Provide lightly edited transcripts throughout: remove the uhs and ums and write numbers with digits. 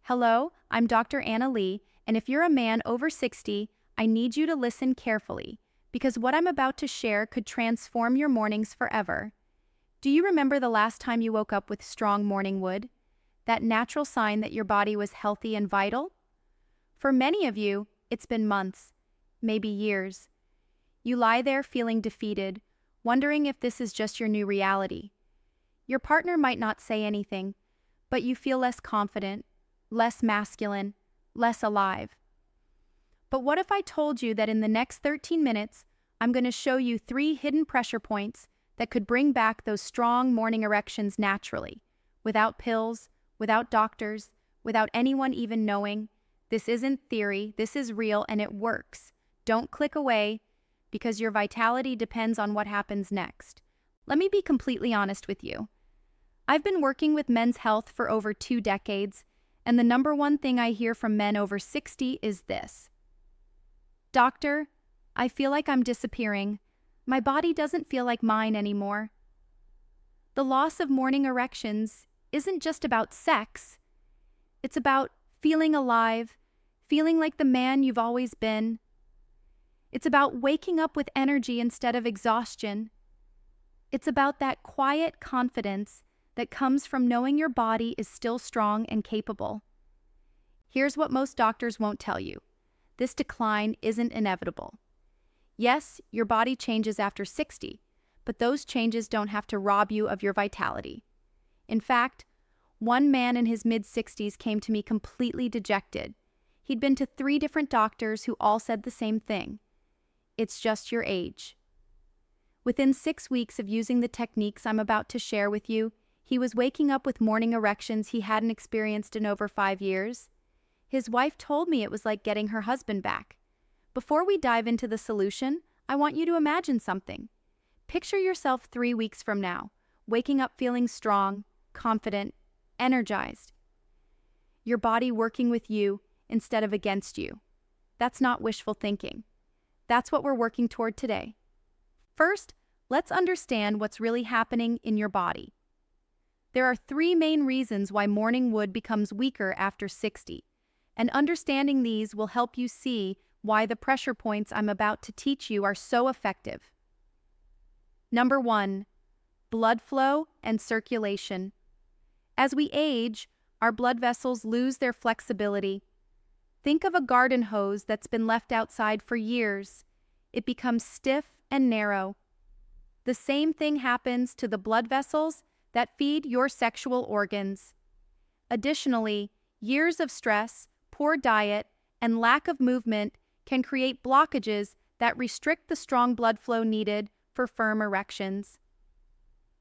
Hello, I'm Dr. Anna Lee, and if you're a man over 60, I need you to listen carefully, because what I'm about to share could transform your mornings forever. Do you remember the last time you woke up with strong morning wood? That natural sign that your body was healthy and vital? For many of you, it's been months, maybe years. You lie there feeling defeated, wondering if this is just your new reality. Your partner might not say anything, but you feel less confident, less masculine, less alive. But what if I told you that in the next 13 minutes, I'm going to show you 3 hidden pressure points that could bring back those strong morning erections naturally, without pills, without doctors, without anyone even knowing? This isn't theory, this is real and it works. Don't click away, because your vitality depends on what happens next. Let me be completely honest with you. I've been working with men's health for over 2 decades, and the number one thing I hear from men over 60 is this. Doctor, I feel like I'm disappearing. My body doesn't feel like mine anymore. The loss of morning erections isn't just about sex. It's about feeling alive, feeling like the man you've always been. It's about waking up with energy instead of exhaustion. It's about that quiet confidence that comes from knowing your body is still strong and capable. Here's what most doctors won't tell you. This decline isn't inevitable. Yes, your body changes after 60, but those changes don't have to rob you of your vitality. In fact, one man in his mid-60s came to me completely dejected. He'd been to 3 different doctors who all said the same thing. It's just your age. Within 6 weeks of using the techniques I'm about to share with you, he was waking up with morning erections he hadn't experienced in over 5 years. His wife told me it was like getting her husband back. Before we dive into the solution, I want you to imagine something. Picture yourself 3 weeks from now, waking up feeling strong, confident, energized. Your body working with you instead of against you. That's not wishful thinking. That's what we're working toward today. First, let's understand what's really happening in your body. There are 3 main reasons why morning wood becomes weaker after 60, and understanding these will help you see why the pressure points I'm about to teach you are so effective. Number 1, blood flow and circulation. As we age, our blood vessels lose their flexibility. Think of a garden hose that's been left outside for years. It becomes stiff and narrow. The same thing happens to the blood vessels that feed your sexual organs. Additionally, years of stress, poor diet, and lack of movement can create blockages that restrict the strong blood flow needed for firm erections.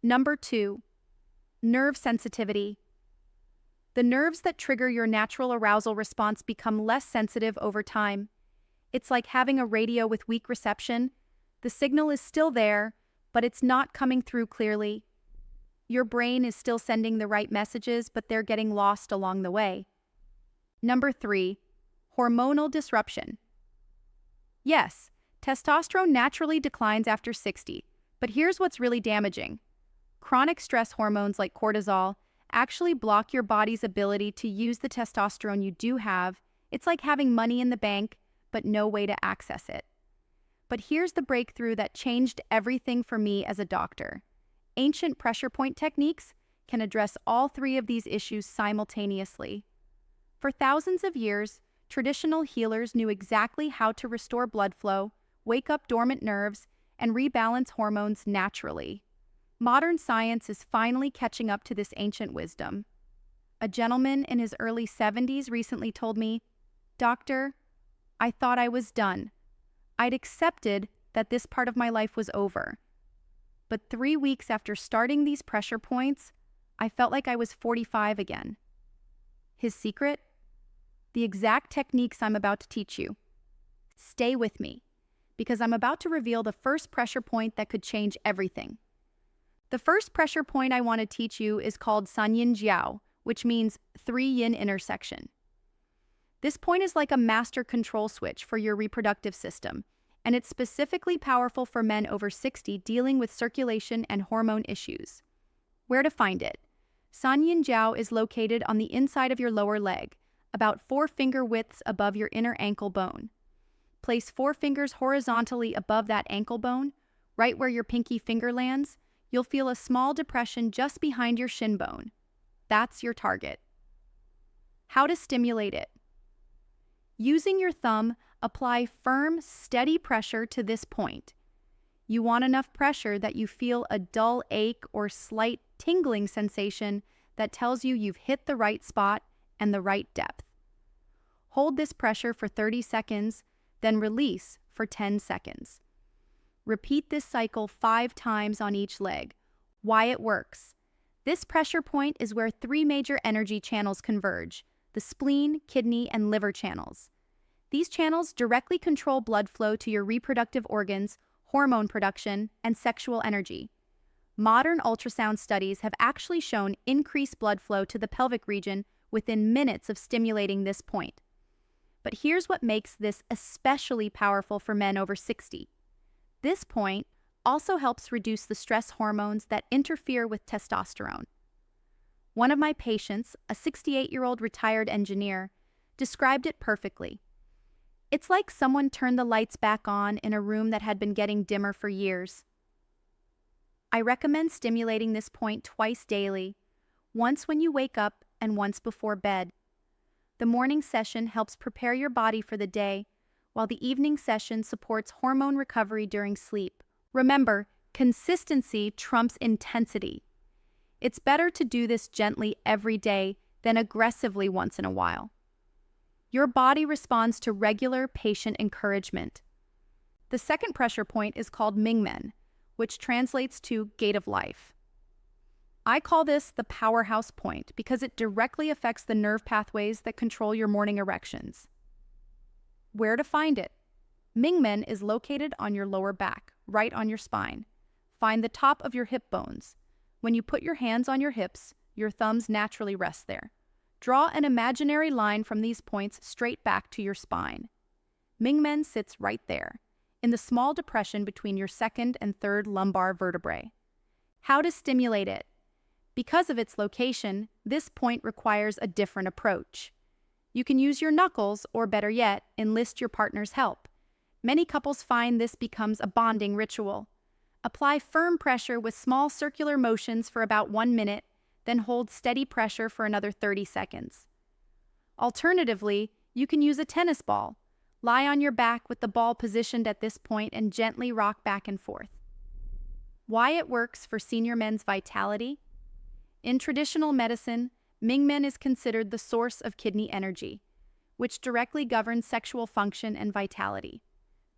Number 2, nerve sensitivity. The nerves that trigger your natural arousal response become less sensitive over time. It's like having a radio with weak reception. The signal is still there, but it's not coming through clearly. Your brain is still sending the right messages, but they're getting lost along the way. Number 3, hormonal disruption. Yes, testosterone naturally declines after 60, but here's what's really damaging. Chronic stress hormones like cortisol actually block your body's ability to use the testosterone you do have. It's like having money in the bank, but no way to access it. But here's the breakthrough that changed everything for me as a doctor. Ancient pressure point techniques can address all 3 of these issues simultaneously. For thousands of years, traditional healers knew exactly how to restore blood flow, wake up dormant nerves, and rebalance hormones naturally. Modern science is finally catching up to this ancient wisdom. A gentleman in his early 70s recently told me, "Doctor, I thought I was done. I'd accepted that this part of my life was over. But 3 weeks after starting these pressure points, I felt like I was 45 again." His secret? The exact techniques I'm about to teach you. Stay with me, because I'm about to reveal the first pressure point that could change everything. The first pressure point I want to teach you is called San Yin Jiao, which means 3 yin intersection. This point is like a master control switch for your reproductive system, and it's specifically powerful for men over 60 dealing with circulation and hormone issues. Where to find it? San Yin Jiao is located on the inside of your lower leg, about 4 finger widths above your inner ankle bone. Place 4 fingers horizontally above that ankle bone, right where your pinky finger lands. You'll feel a small depression just behind your shin bone. That's your target. How to stimulate it. Using your thumb, apply firm, steady pressure to this point. You want enough pressure that you feel a dull ache or slight tingling sensation that tells you you've hit the right spot and the right depth. Hold this pressure for 30 seconds, then release for 10 seconds. Repeat this cycle 5 times on each leg. Why it works. This pressure point is where 3 major energy channels converge: the spleen, kidney, and liver channels. These channels directly control blood flow to your reproductive organs, hormone production, and sexual energy. Modern ultrasound studies have actually shown increased blood flow to the pelvic region within minutes of stimulating this point. But here's what makes this especially powerful for men over 60. This point also helps reduce the stress hormones that interfere with testosterone. One of my patients, a 68-year-old retired engineer, described it perfectly. It's like someone turned the lights back on in a room that had been getting dimmer for years. I recommend stimulating this point twice daily, once when you wake up and once before bed. The morning session helps prepare your body for the day, while the evening session supports hormone recovery during sleep. Remember, consistency trumps intensity. It's better to do this gently every day than aggressively once in a while. Your body responds to regular, patient encouragement. The second pressure point is called Mingmen, which translates to gate of life. I call this the powerhouse point because it directly affects the nerve pathways that control your morning erections. Where to find it? Mingmen is located on your lower back, right on your spine. Find the top of your hip bones. When you put your hands on your hips, your thumbs naturally rest there. Draw an imaginary line from these points straight back to your spine. Mingmen sits right there, in the small depression between your second and third lumbar vertebrae. How to stimulate it? Because of its location, this point requires a different approach. You can use your knuckles, or better yet, enlist your partner's help. Many couples find this becomes a bonding ritual. Apply firm pressure with small circular motions for about 1 minute, then hold steady pressure for another 30 seconds. Alternatively, you can use a tennis ball. Lie on your back with the ball positioned at this point and gently rock back and forth. Why it works for senior men's vitality? In traditional medicine, Mingmen is considered the source of kidney energy, which directly governs sexual function and vitality.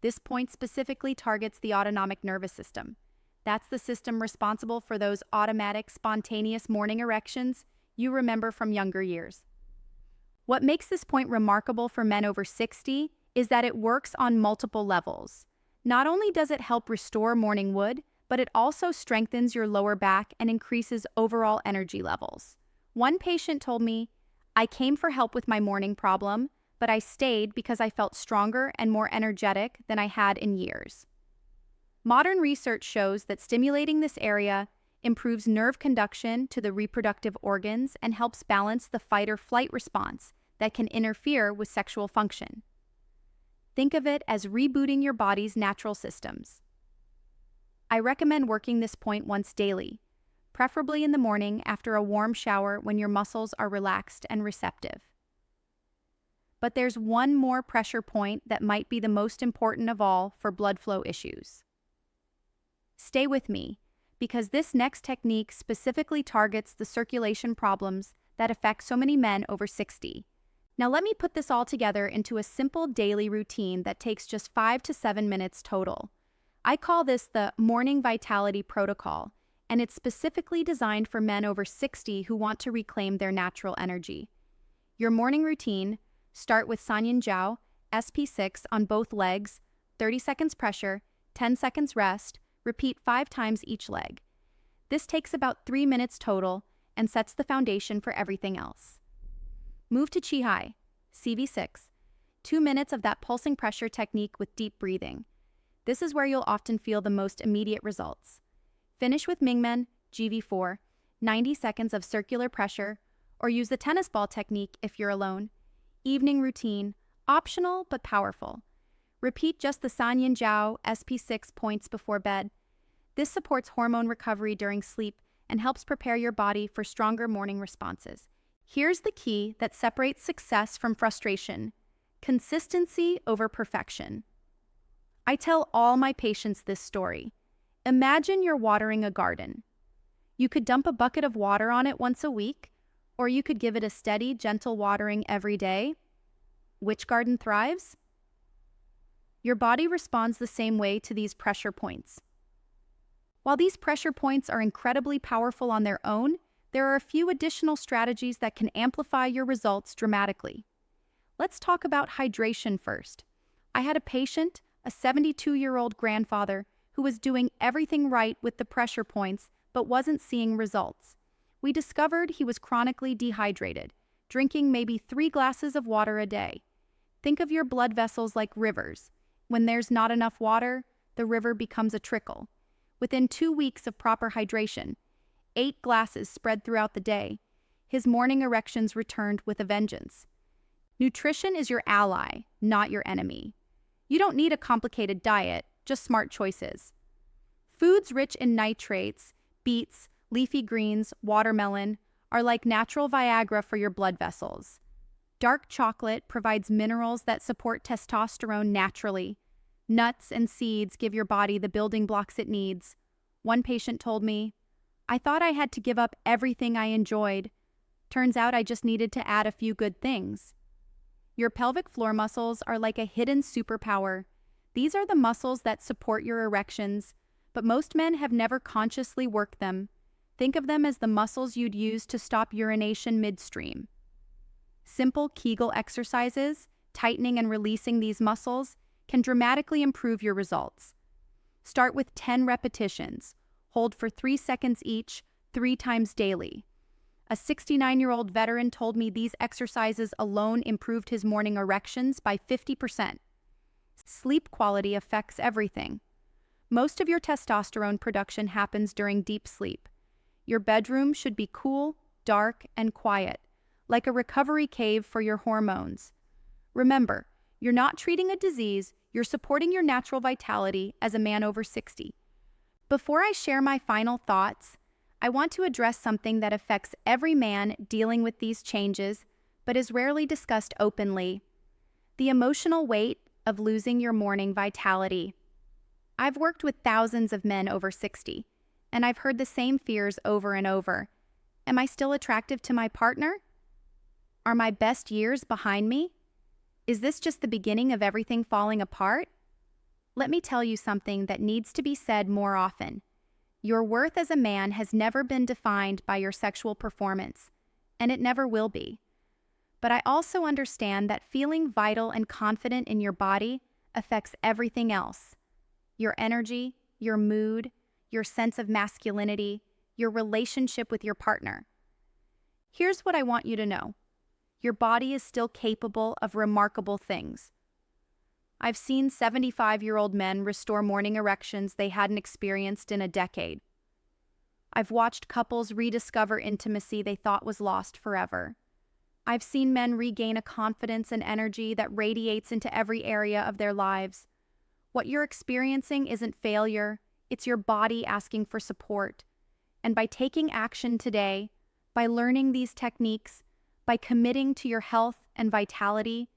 This point specifically targets the autonomic nervous system. That's the system responsible for those automatic, spontaneous morning erections you remember from younger years. What makes this point remarkable for men over 60 is that it works on multiple levels. Not only does it help restore morning wood, but it also strengthens your lower back and increases overall energy levels. One patient told me, "I came for help with my morning problem, but I stayed because I felt stronger and more energetic than I had in years." Modern research shows that stimulating this area improves nerve conduction to the reproductive organs and helps balance the fight or flight response that can interfere with sexual function. Think of it as rebooting your body's natural systems. I recommend working this point once daily, preferably in the morning after a warm shower when your muscles are relaxed and receptive. But there's one more pressure point that might be the most important of all for blood flow issues. Stay with me, because this next technique specifically targets the circulation problems that affect so many men over 60. Now let me put this all together into a simple daily routine that takes just 5 to 7 minutes total. I call this the Morning Vitality Protocol, and it's specifically designed for men over 60 who want to reclaim their natural energy. Your morning routine: start with Sanyin Jiao, SP6 on both legs, 30 seconds pressure, 10 seconds rest, repeat 5 times each leg. This takes about 3 minutes total and sets the foundation for everything else. Move to Qi Hai, CV6, 2 minutes of that pulsing pressure technique with deep breathing. This is where you'll often feel the most immediate results. Finish with Mingmen, GV4, 90 seconds of circular pressure, or use the tennis ball technique if you're alone. Evening routine, optional but powerful. Repeat just the San Yin Jiao SP6 points before bed. This supports hormone recovery during sleep and helps prepare your body for stronger morning responses. Here's the key that separates success from frustration: consistency over perfection. I tell all my patients this story. Imagine you're watering a garden. You could dump a bucket of water on it once a week, or you could give it a steady, gentle watering every day. Which garden thrives? Your body responds the same way to these pressure points. While these pressure points are incredibly powerful on their own, there are a few additional strategies that can amplify your results dramatically. Let's talk about hydration first. I had a patient, a 72-year-old grandfather, who was doing everything right with the pressure points but wasn't seeing results. We discovered he was chronically dehydrated, drinking maybe 3 glasses of water a day. Think of your blood vessels like rivers. When there's not enough water, the river becomes a trickle. Within 2 weeks of proper hydration, 8 glasses spread throughout the day, his morning erections returned with a vengeance. Nutrition is your ally, not your enemy. You don't need a complicated diet, just smart choices. Foods rich in nitrates, beets, leafy greens, watermelon, are like natural Viagra for your blood vessels. Dark chocolate provides minerals that support testosterone naturally. Nuts and seeds give your body the building blocks it needs. One patient told me, "I thought I had to give up everything I enjoyed. Turns out I just needed to add a few good things." Your pelvic floor muscles are like a hidden superpower. These are the muscles that support your erections, but most men have never consciously worked them. Think of them as the muscles you'd use to stop urination midstream. Simple Kegel exercises, tightening and releasing these muscles, can dramatically improve your results. Start with 10 repetitions. Hold for 3 seconds each, 3 times daily. A 69-year-old veteran told me these exercises alone improved his morning erections by 50%. Sleep quality affects everything. Most of your testosterone production happens during deep sleep. Your bedroom should be cool, dark, and quiet, like a recovery cave for your hormones. Remember, you're not treating a disease, you're supporting your natural vitality as a man over 60. Before I share my final thoughts, I want to address something that affects every man dealing with these changes, but is rarely discussed openly: the emotional weight of losing your morning vitality. I've worked with thousands of men over 60, and I've heard the same fears over and over. Am I still attractive to my partner? Are my best years behind me? Is this just the beginning of everything falling apart? Let me tell you something that needs to be said more often. Your worth as a man has never been defined by your sexual performance, and it never will be. But I also understand that feeling vital and confident in your body affects everything else: your energy, your mood, your sense of masculinity, your relationship with your partner. Here's what I want you to know. Your body is still capable of remarkable things. I've seen 75-year-old men restore morning erections they hadn't experienced in a decade. I've watched couples rediscover intimacy they thought was lost forever. I've seen men regain a confidence and energy that radiates into every area of their lives. What you're experiencing isn't failure, it's your body asking for support. And by taking action today, by learning these techniques, by committing to your health and vitality,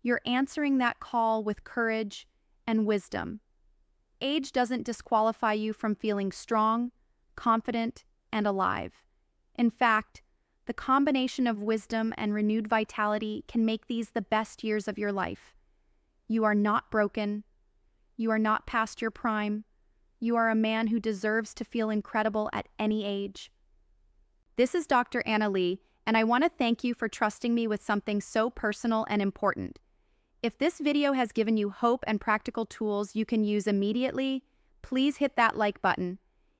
you're answering that call with courage and wisdom. Age doesn't disqualify you from feeling strong, confident, and alive. In fact, the combination of wisdom and renewed vitality can make these the best years of your life. You are not broken. You are not past your prime. You are a man who deserves to feel incredible at any age. This is Dr. Anna Lee, and I want to thank you for trusting me with something so personal and important. If this video has given you hope and practical tools you can use immediately, please hit that like button.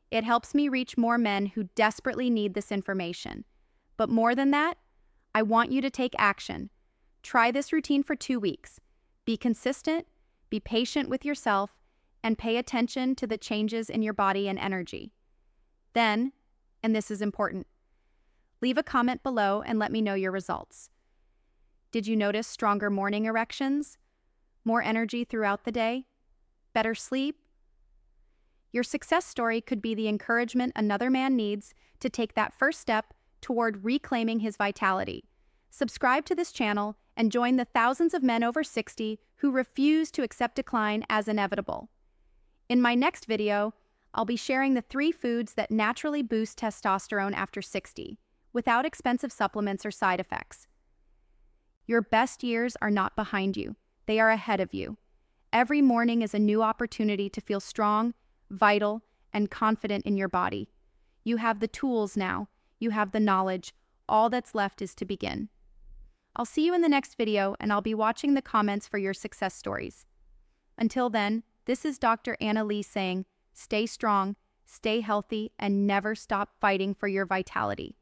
It helps me reach more men who desperately need this information. But more than that, I want you to take action. Try this routine for 2 weeks. Be consistent, be patient with yourself, and pay attention to the changes in your body and energy. Then, and this is important, leave a comment below and let me know your results. Did you notice stronger morning erections? More energy throughout the day? Better sleep? Your success story could be the encouragement another man needs to take that first step toward reclaiming his vitality. Subscribe to this channel and join the thousands of men over 60 who refuse to accept decline as inevitable. In my next video, I'll be sharing the 3 foods that naturally boost testosterone after 60, without expensive supplements or side effects. Your best years are not behind you, they are ahead of you. Every morning is a new opportunity to feel strong, vital, and confident in your body. You have the tools now, you have the knowledge, all that's left is to begin. I'll see you in the next video, and I'll be watching the comments for your success stories. Until then, this is Dr. Anna Lee saying, stay strong, stay healthy, and never stop fighting for your vitality.